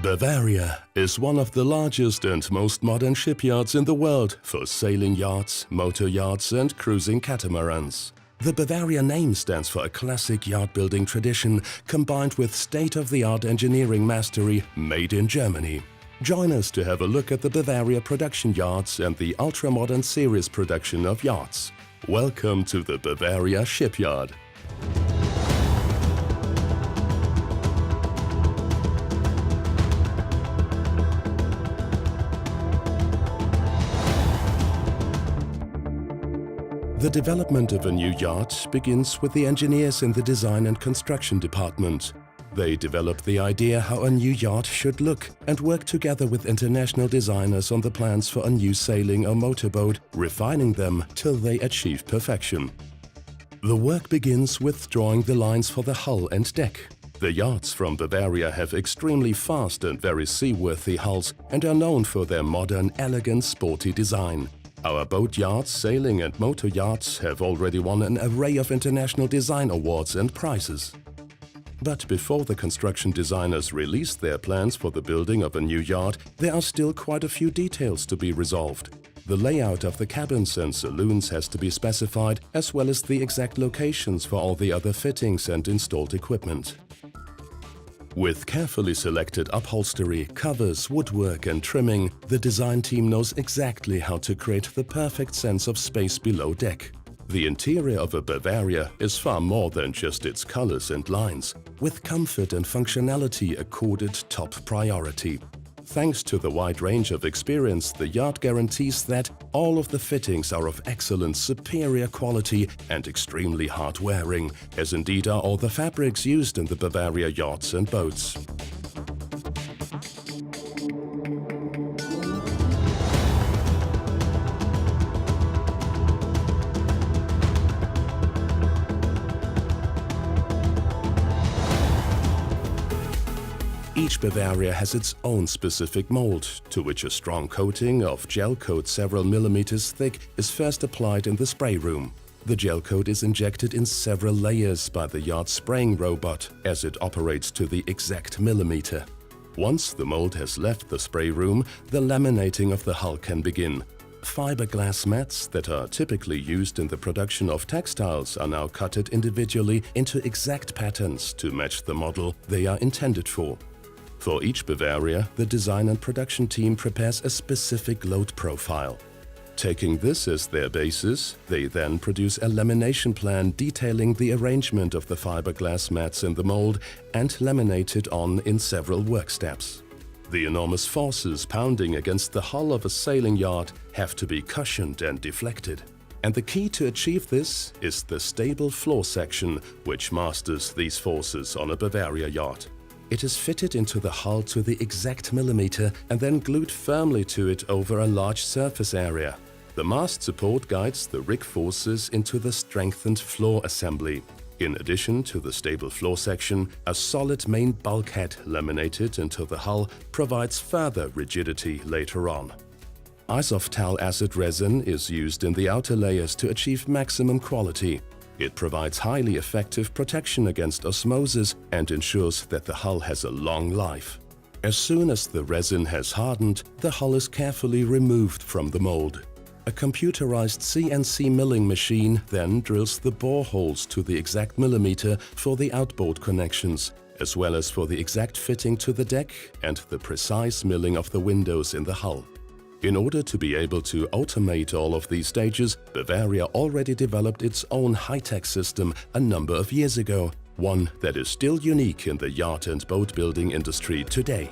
Bavaria is one of the largest and most modern shipyards in the world for sailing yachts, motor yachts and cruising catamarans. The Bavaria name stands for a classic yacht-building tradition combined with state-of-the-art engineering mastery made in Germany. Join us to have a look at the Bavaria production yards and the ultra-modern series production of yachts. Welcome to the Bavaria Shipyard. The development of a new yacht begins with the engineers in the design and construction department. They develop the idea how a new yacht should look and work together with international designers on the plans for a new sailing or motorboat, refining them till they achieve perfection. The work begins with drawing the lines for the hull and deck. The yachts from Bavaria have extremely fast and very seaworthy hulls and are known for their modern, elegant, sporty design. Our boat yachts, sailing and motor yachts have already won an array of international design awards and prizes. But before the construction designers release their plans for the building of a new yacht, there are still quite a few details to be resolved. The layout of the cabins and saloons has to be specified, as well as the exact locations for all the other fittings and installed equipment. With carefully selected upholstery, covers, woodwork and trimming, the design team knows exactly how to create the perfect sense of space below deck. The interior of a Bavaria is far more than just its colors and lines, with comfort and functionality accorded top priority. Thanks to the wide range of experience, the yacht guarantees that all of the fittings are of excellent, superior quality and extremely hard-wearing, as indeed are all the fabrics used in the Bavaria yachts and boats. Each Bavaria has its own specific mold, to which a strong coating of gel coat several millimeters thick is first applied in the spray room. The gel coat is injected in several layers by the yacht spraying robot as it operates to the exact millimeter. Once the mold has left the spray room, the laminating of the hull can begin. Fiberglass mats that are typically used in the production of textiles are now cutted individually into exact patterns to match the model they are intended for. For each Bavaria, the design and production team prepares a specific load profile. Taking this as their basis, they then produce a lamination plan detailing the arrangement of the fiberglass mats in the mold and laminate it on in several work steps. The enormous forces pounding against the hull of a sailing yacht have to be cushioned and deflected. And the key to achieve this is the stable floor section, which masters these forces on a Bavaria yacht. It is fitted into the hull to the exact millimeter and then glued firmly to it over a large surface area. The mast support guides the rig forces into the strengthened floor assembly. In addition to the stable floor section, a solid main bulkhead laminated into the hull provides further rigidity later on. Isophthalate acid resin is used in the outer layers to achieve maximum quality. It provides highly effective protection against osmosis and ensures that the hull has a long life. As soon as the resin has hardened, the hull is carefully removed from the mold. A computerized CNC milling machine then drills the bore holes to the exact millimeter for the outboard connections, as well as for the exact fitting to the deck and the precise milling of the windows in the hull. In order to be able to automate all of these stages, Bavaria already developed its own high-tech system a number of years ago, one that is still unique in the yacht and boat building industry today.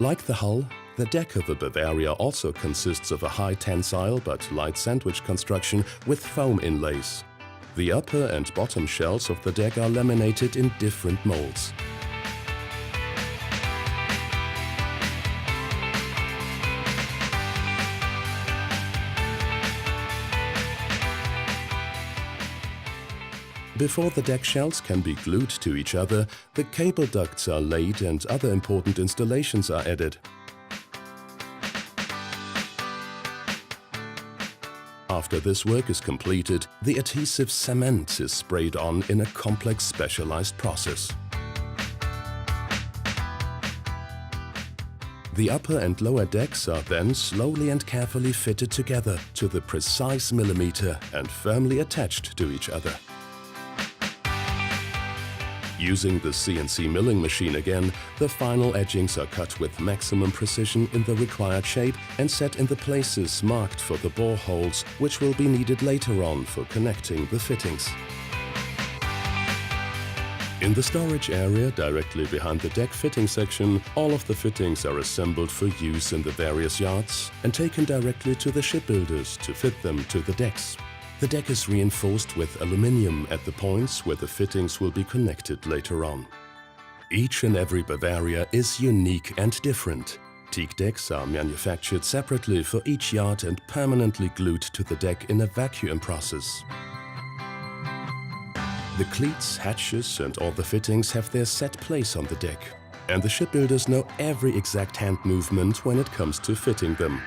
Like the hull, the deck of a Bavaria also consists of a high tensile but light sandwich construction with foam inlays. The upper and bottom shells of the deck are laminated in different molds. Before the deck shells can be glued to each other, the cable ducts are laid and other important installations are added. After this work is completed, the adhesive cement is sprayed on in a complex specialized process. The upper and lower decks are then slowly and carefully fitted together to the precise millimeter and firmly attached to each other. Using the CNC milling machine again, the final edgings are cut with maximum precision in the required shape and set in the places marked for the bore holes, which will be needed later on for connecting the fittings. In the storage area directly behind the deck fitting section, all of the fittings are assembled for use in the various yards and taken directly to the shipbuilders to fit them to the decks. The deck is reinforced with aluminium at the points where the fittings will be connected later on. Each and every Bavaria is unique and different. Teak decks are manufactured separately for each yard and permanently glued to the deck in a vacuum process. The cleats, hatches and all the fittings have their set place on the deck, and the shipbuilders know every exact hand movement when it comes to fitting them.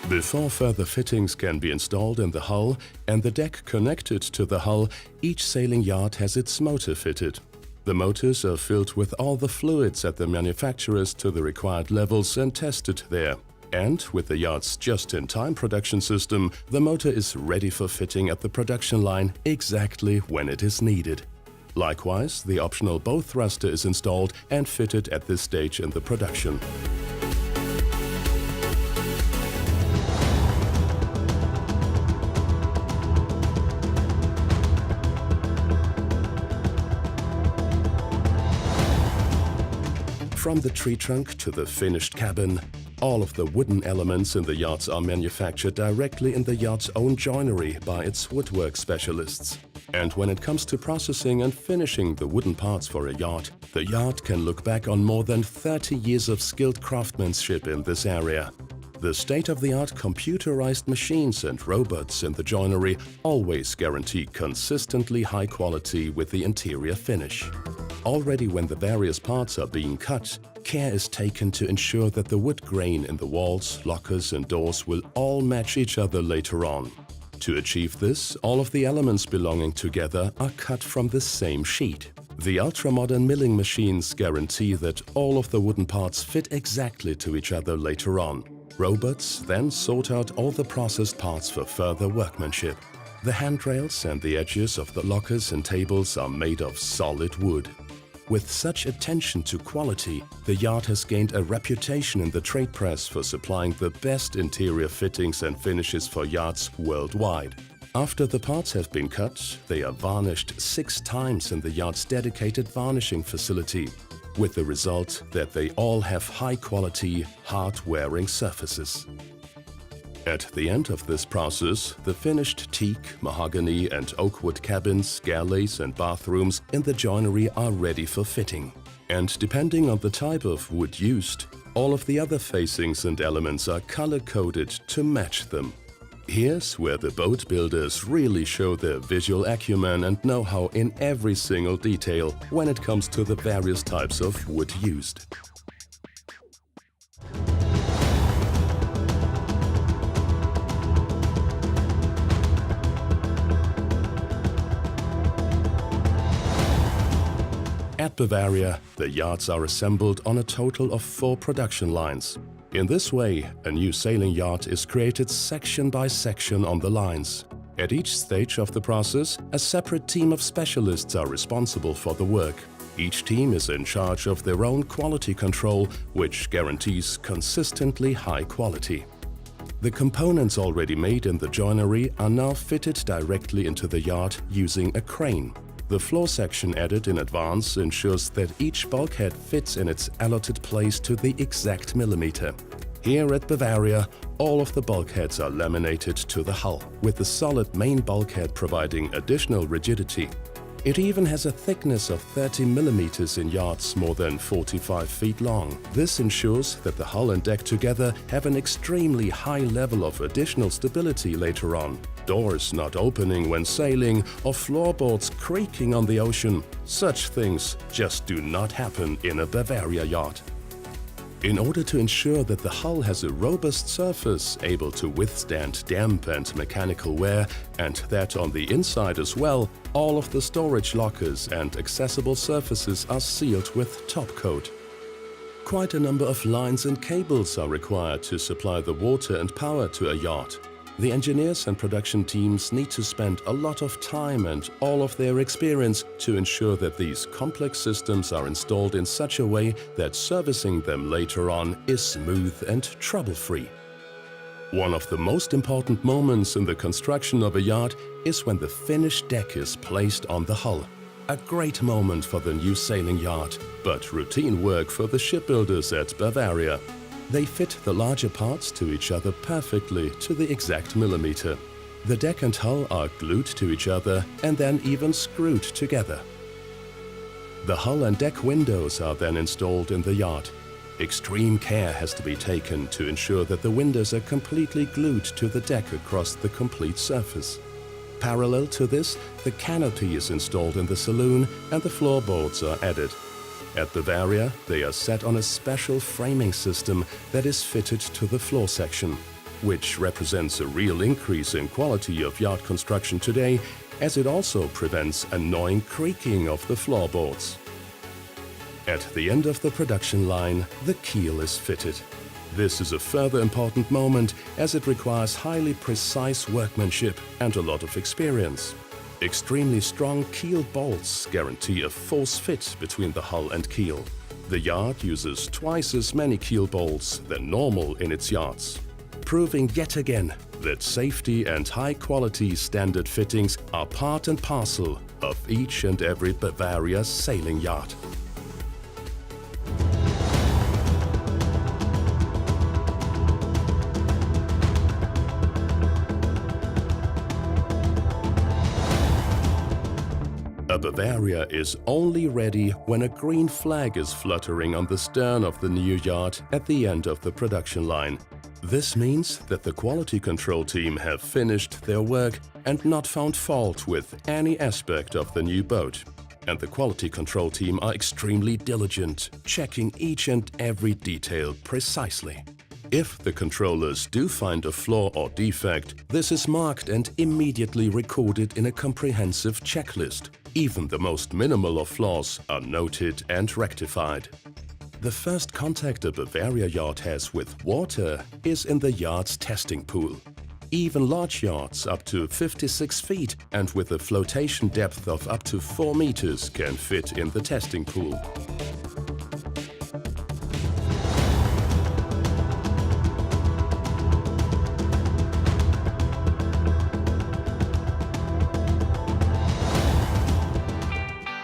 Before further fittings can be installed in the hull and the deck connected to the hull, each sailing yard has its motor fitted. The motors are filled with all the fluids at the manufacturers to the required levels and tested there. And with the yard's just-in-time production system, the motor is ready for fitting at the production line exactly when it is needed. Likewise, the optional bow thruster is installed and fitted at this stage in the production. From the tree trunk to the finished cabin, all of the wooden elements in the yachts are manufactured directly in the yacht's own joinery by its woodwork specialists. And when it comes to processing and finishing the wooden parts for a yacht, the yard can look back on more than 30 years of skilled craftsmanship in this area. The state-of-the-art computerized machines and robots in the joinery always guarantee consistently high quality with the interior finish. Already when the various parts are being cut, care is taken to ensure that the wood grain in the walls, lockers and doors will all match each other later on. To achieve this, all of the elements belonging together are cut from the same sheet. The ultra-modern milling machines guarantee that all of the wooden parts fit exactly to each other later on. Robots then sort out all the processed parts for further workmanship. The handrails and the edges of the lockers and tables are made of solid wood. With such attention to quality, the yard has gained a reputation in the trade press for supplying the best interior fittings and finishes for yachts worldwide. After the parts have been cut, they are varnished 6 times in the yard's dedicated varnishing facility, with the result that they all have high-quality, hard-wearing surfaces. At the end of this process, the finished teak, mahogany and oak wood cabins, galleys and bathrooms in the joinery are ready for fitting. And depending on the type of wood used, all of the other facings and elements are color-coded to match them. Here's where the boat builders really show their visual acumen and know-how in every single detail when it comes to the various types of wood used. At Bavaria, the yards are assembled on a total of 4 production lines. In this way, a new sailing yard is created section by section on the lines. At each stage of the process, a separate team of specialists are responsible for the work. Each team is in charge of their own quality control, which guarantees consistently high quality. The components already made in the joinery are now fitted directly into the yard using a crane. The floor section added in advance ensures that each bulkhead fits in its allotted place to the exact millimeter. Here at Bavaria, all of the bulkheads are laminated to the hull, with the solid main bulkhead providing additional rigidity. It even has a thickness of 30 mm in yards more than 45 feet long. This ensures that the hull and deck together have an extremely high level of additional stability later on. Doors not opening when sailing or floorboards creaking on the ocean. Such things just do not happen in a Bavaria yacht. In order to ensure that the hull has a robust surface able to withstand damp and mechanical wear, and that on the inside as well, all of the storage lockers and accessible surfaces are sealed with top coat. Quite a number of lines and cables are required to supply the water and power to a yacht. The engineers and production teams need to spend a lot of time and all of their experience to ensure that these complex systems are installed in such a way that servicing them later on is smooth and trouble-free. One of the most important moments in the construction of a yacht is when the finished deck is placed on the hull. A great moment for the new sailing yacht, but routine work for the shipbuilders at Bavaria. They fit the larger parts to each other perfectly to the exact millimeter. The deck and hull are glued to each other and then even screwed together. The hull and deck windows are then installed in the yacht. Extreme care has to be taken to ensure that the windows are completely glued to the deck across the complete surface. Parallel to this, the canopy is installed in the saloon and the floorboards are added. At Bavaria, they are set on a special framing system that is fitted to the floor section, which represents a real increase in quality of yacht construction today, as it also prevents annoying creaking of the floorboards. At the end of the production line, the keel is fitted. This is a further important moment as it requires highly precise workmanship and a lot of experience. Extremely strong keel bolts guarantee a force fit between the hull and keel. The yacht uses twice as many keel bolts than normal in its yachts, proving yet again that safety and high-quality standard fittings are part and parcel of each and every Bavaria sailing yacht. A Bavaria is only ready when a green flag is fluttering on the stern of the new yacht at the end of the production line. This means that the quality control team have finished their work and not found fault with any aspect of the new boat. And the quality control team are extremely diligent, checking each and every detail precisely. If the controllers do find a flaw or defect, this is marked and immediately recorded in a comprehensive checklist. Even the most minimal of flaws are noted and rectified. The first contact a Bavaria yacht has with water is in the yacht's testing pool. Even large yachts up to 56 feet and with a flotation depth of up to 4 meters can fit in the testing pool.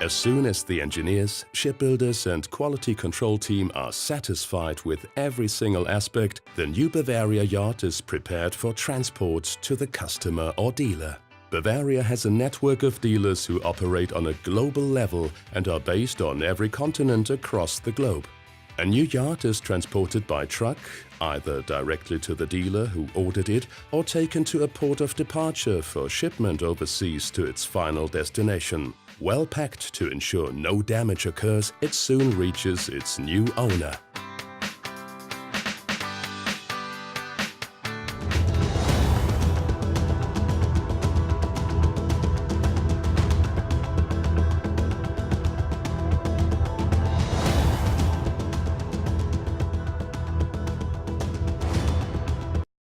As soon as the engineers, shipbuilders and quality control team are satisfied with every single aspect, the new Bavaria yacht is prepared for transport to the customer or dealer. Bavaria has a network of dealers who operate on a global level and are based on every continent across the globe. A new yacht is transported by truck, either directly to the dealer who ordered it or taken to a port of departure for shipment overseas to its final destination. Well packed to ensure no damage occurs, it soon reaches its new owner.